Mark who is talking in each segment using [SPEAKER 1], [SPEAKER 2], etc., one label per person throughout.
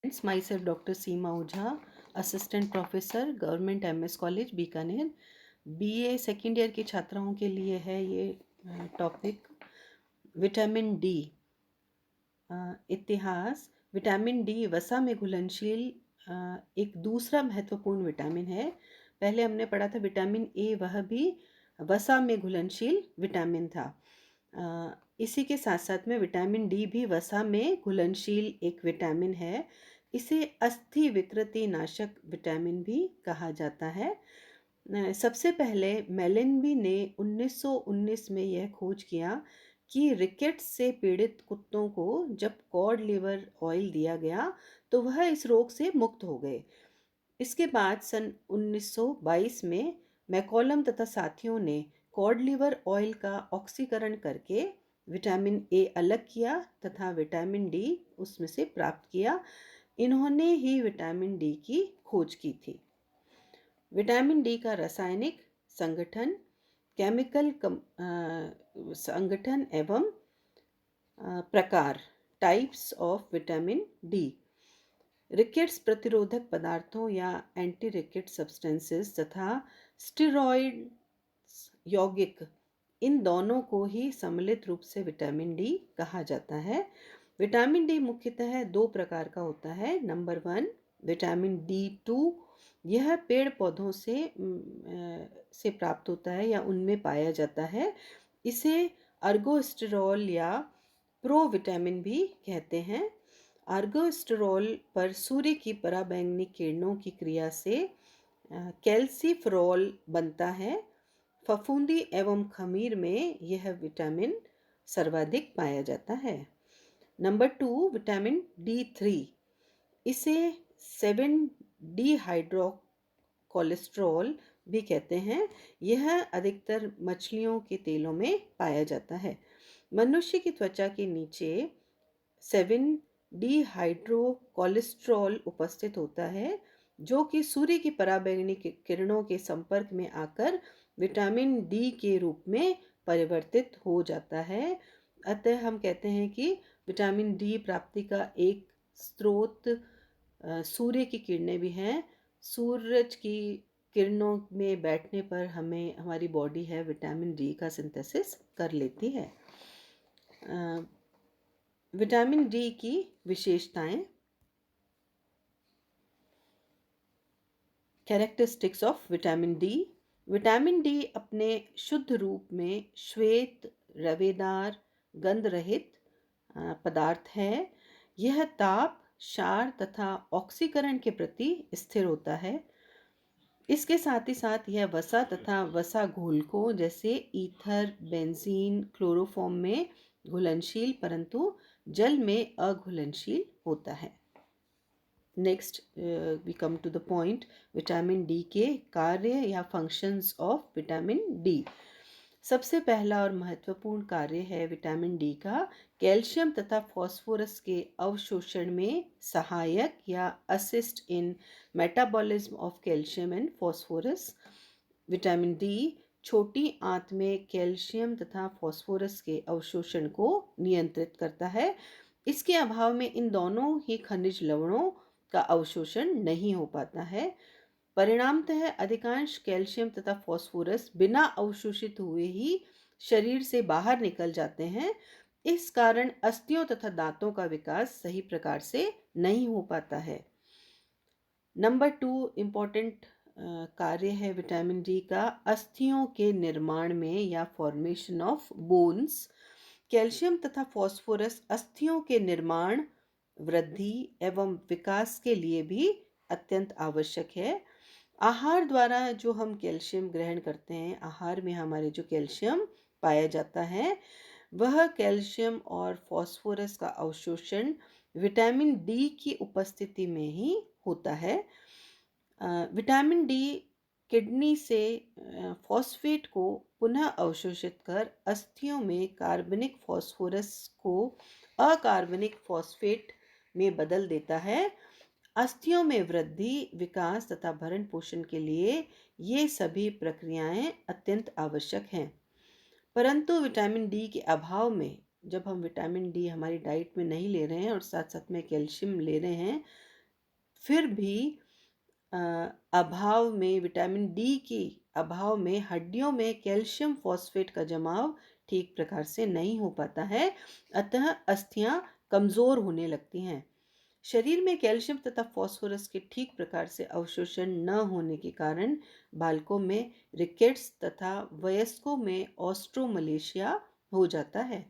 [SPEAKER 1] It's myself, Dr. Seema Ojha, assistant professor government MS college Bikaner. BA second year के छात्राओं के लिए है ये टॉपिक विटामिन डी। इतिहास। विटामिन डी वसा में घुलनशील एक दूसरा महत्वपूर्ण विटामिन है। पहले हमने पढ़ा था विटामिन ए, वह भी वसा में घुलनशील विटामिन था। इसी के साथ साथ में विटामिन डी भी वसा में घुलनशील एक विटामिन है। इसे अस्थि विकृति नाशक विटामिन भी कहा जाता है। सबसे पहले मेलेनबी ने 1919 में यह खोज किया कि रिकेट्स से पीड़ित कुत्तों को जब कॉड लिवर ऑयल दिया गया तो वह इस रोग से मुक्त हो गए। इसके बाद सन 1922 में मैकॉलम तथा साथियों ने कॉड लिवर ऑयल का ऑक्सीकरण करके विटामिन ए अलग किया तथा विटामिन डी उसमें से प्राप्त किया। इन्होंने ही विटामिन डी की खोज की थी। विटामिन डी का रासायनिक संगठन, केमिकल संगठन एवं प्रकार, types of vitamin D. Rickets प्रतिरोधक पदार्थों या एंटी रिकेट सब्सटेंसेस तथा स्टेरॉइड यौगिक, इन दोनों को ही सम्मिलित रूप से विटामिन डी कहा जाता है। विटामिन डी मुख्यतः दो प्रकार का होता है। नंबर 1 विटामिन D2, यह पेड़ पौधों से प्राप्त होता है या उनमें पाया जाता है। इसे अर्गोस्टेरॉल या प्रोविटामिन भी कहते हैं। अर्गोस्टेरॉल पर सूर्य की पराबैंगनी किरणों की क्रिया से कैल्सीफेरॉल बनता है। फफूंदी एवं खमीर में यह विटामिन सर्वाधिक पाया जाता है। नंबर 2 विटामिन D3, इसे 7 डिहाइड्रो कोलेस्ट्रॉल भी कहते हैं। यह अधिकतर मछलियों के तेलों में पाया जाता है। मनुष्य की त्वचा के नीचे 7 डिहाइड्रो कोलेस्ट्रॉल उपस्थित होता है, जो कि सूर्य की पराबैंगनी किरणों के संपर्क में आकर विटामिन डी के रूप में परिवर्तित हो जाता है। अतः हम कहते हैं कि विटामिन डी प्राप्ति का एक स्रोत सूर्य की किरणें भी हैं। सूरज की किरणों में बैठने पर हमें हमारी बॉडी है विटामिन डी का सिंथेसिस कर लेती है। विटामिन डी की विशेषताएं। Characteristics of vitamin D. Vitamin D अपने शुद्ध रूप में श्वेत, रवेदार, गंध रहित पदार्थ है। यह ताप, क्षार तथा ऑक्सीकरण के प्रति स्थिर होता है। इसके साथ ही साथ यह वसा तथा वसा घोलकों जैसे ईथर, बेंजीन, क्लोरोफॉर्म में घुलनशील परंतु जल में अघुलनशील होता है। Next we come to the point, vitamin D के कार्य या फंक्शंस ऑफ विटामिन डी। सबसे पहला और महत्वपूर्ण कार्य है विटामिन डी का कैल्शियम तथा फास्फोरस के अवशोषण में सहायक या assist in metabolism of calcium and phosphorus. Vitamin D छोटी आंत में कैल्शियम तथा फास्फोरस के अवशोषण को नियंत्रित करता है। इसके अभाव में इन दोनों ही खनिज लवणों का अवशोषण नहीं हो पाता है। परिणामतः अधिकांश कैल्शियम तथा फास्फोरस बिना अवशोषित हुए ही शरीर से बाहर निकल जाते हैं। इस कारण अस्थियों तथा दांतों का विकास सही प्रकार से नहीं हो पाता है। नंबर 2 इम्पॉर्टेंट कार्य है विटामिन डी का अस्थियों के निर्माण में या फॉर्मेशन ऑफ बोन्स। कैल्शियम तथा फास्फोरस अस्थियों के निर्माण, वृद्धि एवं विकास के लिए भी अत्यंत आवश्यक है। आहार द्वारा जो हम कैल्शियम ग्रहण करते हैं, आहार में हमारे जो कैल्शियम पाया जाता है, वह कैल्शियम और फास्फोरस का अवशोषण विटामिन डी की उपस्थिति में ही होता है। विटामिन डी किडनी से फॉस्फेट को पुनः अवशोषित कर अस्थियों में कार्बनिक फास्फोरस को अकार्बनिक फॉस्फेट में बदल देता है। अस्थियों में वृद्धि, विकास तथा भरण पोषण के लिए ये सभी प्रक्रियाएं अत्यंत आवश्यक हैं। परंतु विटामिन डी के अभाव में, जब हम विटामिन डी हमारी डाइट में नहीं ले रहे हैं और साथ साथ में कैल्शियम ले रहे हैं, फिर भी अभाव में, विटामिन डी की अभाव में हड्डियों में कैल्शियम फॉस्फेट का जमाव ठीक प्रकार से नहीं हो पाता है, अतः अस्थियां कमजोर होने लगती हैं। शरीर में कैल्शियम तथा फास्फोरस के ठीक प्रकार से अवशोषण न होने के कारण बालकों में रिकेट्स तथा वयस्कों में ऑस्ट्रोमलेशिया हो जाता है।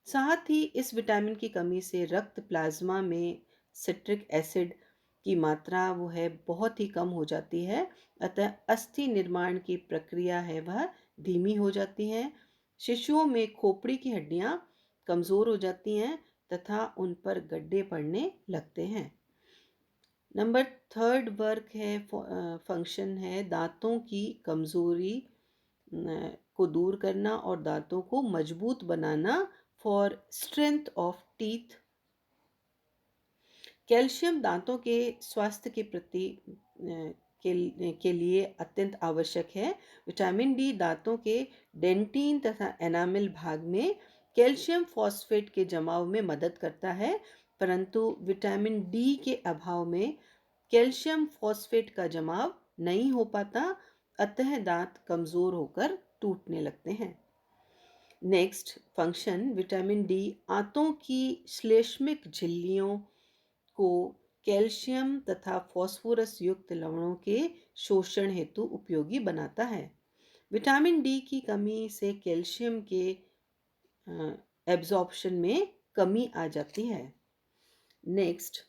[SPEAKER 1] साथ ही इस विटामिन की कमी से रक्त प्लाज्मा में सिट्रिक एसिड की मात्रा वो है बहुत ही कम हो जाती है, अतः अस्थि निर्माण की प्रक्रिया है वह धीमी हो जाती है। शिशुओं में खोपड़ी की हड्डियां कमजोर हो जाती हैं तथा उन पर गड्ढे पड़ने लगते हैं। नंबर थर्ड वर्क है, फंक्शन है दांतों की कमजोरी को दूर करना और दांतों को मजबूत बनाना, for strength of teeth. Calcium दांतों के स्वास्थ्य के प्रति के लिए अत्यंत आवश्यक है। विटामिन डी दांतों के डेंटिन तथा एनामिल भाग में कैल्शियम फॉस्फेट के जमाव में मदद करता है, परंतु विटामिन डी के अभाव में कैल्शियम फॉस्फेट का जमाव नहीं हो पाता, अतः दांत कमजोर होकर टूटने लगते हैं। नेक्स्ट फंक्शन, विटामिन डी आंतों की श्लेष्मिक झिल्लियों को कैल्शियम तथा फास्फोरस युक्त लवणों के शोषण हेतु उपयोगी बनाता है। विटामिन डी की कमी से कैल्शियम के एब्जॉर्प्शन में कमी आ जाती है। नेक्स्ट,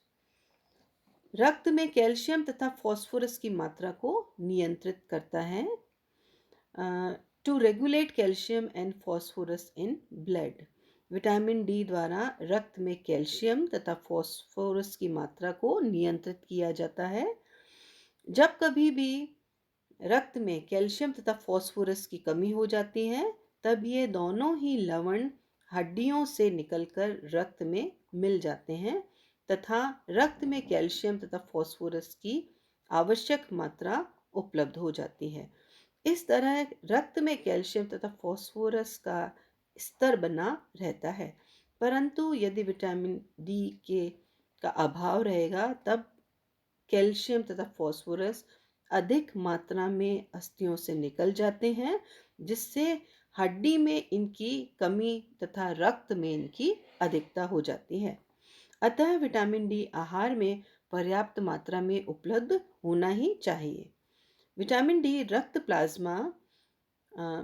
[SPEAKER 1] रक्त में कैल्शियम तथा फास्फोरस की मात्रा को नियंत्रित करता है। To regulate calcium and phosphorus in blood, vitamin D द्वारा रक्त में कैल्शियम तथा फास्फोरस की मात्रा को नियंत्रित किया जाता है। जब कभी भी रक्त में कैल्शियम तथा फास्फोरस की कमी हो जाती है, तब ये दोनों ही लवण हड्डियों से निकलकर रक्त में मिल जाते हैं तथा रक्त में कैल्शियम तथा फास्फोरस की आवश्यक मात्रा उपलब्ध हो जाती है। इस तरह रक्त में कैल्शियम तथा फास्फोरस का स्तर बना रहता है, परंतु यदि विटामिन डी का अभाव रहेगा तब कैल्शियम तथा फास्फोरस अधिक मात्रा में अस्थियों से निकल जाते हैं, जिससे हड्डी में इनकी कमी तथा रक्त में इनकी अधिकता हो जाती है। अतः विटामिन डी आहार में पर्याप्त मात्रा में उपलब्ध होना ही चाहिए। विटामिन डी रक्त प्लाज्मा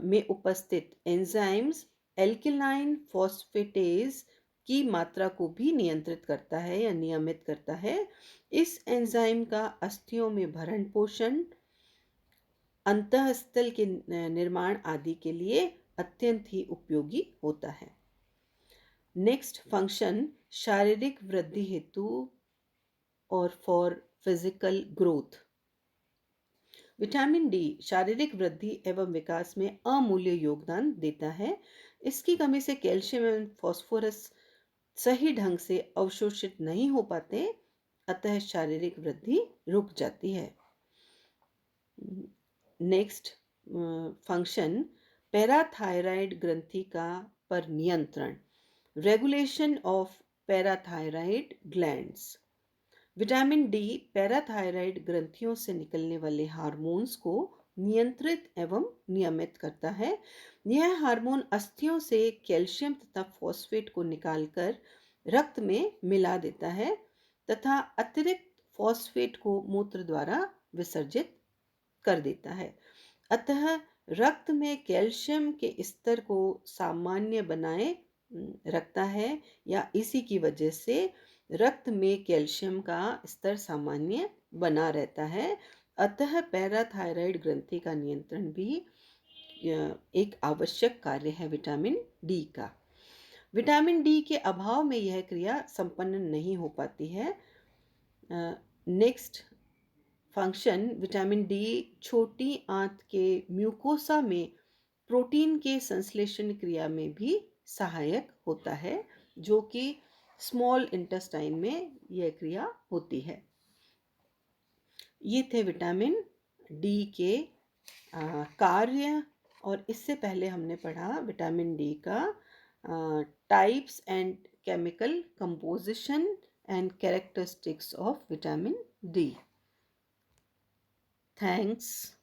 [SPEAKER 1] में उपस्थित एंजाइम्स एल्किलाइन फॉस्फेटेज की मात्रा को भी नियंत्रित करता है या नियमित करता है। इस एंजाइम का अस्थियों में भरण पोषण, अंतःस्थल के निर्माण आदि के लिए अत्यंत ही उपयोगी होता है। नेक्स्ट फंक्शन, शारीरिक वृद्धि हेतु और for physical growth. Vitamin D शारीरिक वृद्धि एवं विकास में अमूल्य योगदान देता है। इसकी कमी से कैल्शियम एवं फास्फोरस सही ढंग से अवशोषित नहीं हो पाते, अतः शारीरिक वृद्धि रुक जाती है। नेक्स्ट फंक्शन, पैराथायराइड ग्रंथि का पर नियंत्रण, regulation of parathyroid glands. Vitamin D parathyroid ग्रंथियों से निकलने वाले हार्मोन्स को नियंत्रित एवं नियमित करता है। यह हार्मोन अस्थियों से कैल्शियम तथा फॉस्फेट को निकालकर रक्त में मिला देता है तथा अतिरिक्त फॉस्फेट को मूत्र द्वारा विसर्जित कर देता है। अतः रक्त में कैल्शियम के स्तर को सामान्य बनाए रखता है, या इसी की वजह से रक्त में कैल्शियम का स्तर सामान्य बना रहता है। अतः पैराथायराइड ग्रंथि का नियंत्रण भी एक आवश्यक कार्य है विटामिन डी का। विटामिन डी के अभाव में यह क्रिया संपन्न नहीं हो पाती है। नेक्स्ट फंक्शन, विटामिन डी छोटी आंत के म्यूकोसा में प्रोटीन के संश्लेषण क्रिया में भी सहायक होता है, जो कि स्मॉल इंटेस्टाइन में यह क्रिया होती है। ये थे विटामिन डी के कार्य, और इससे पहले हमने पढ़ा विटामिन डी का types and chemical composition and characteristics of vitamin D. Thanks.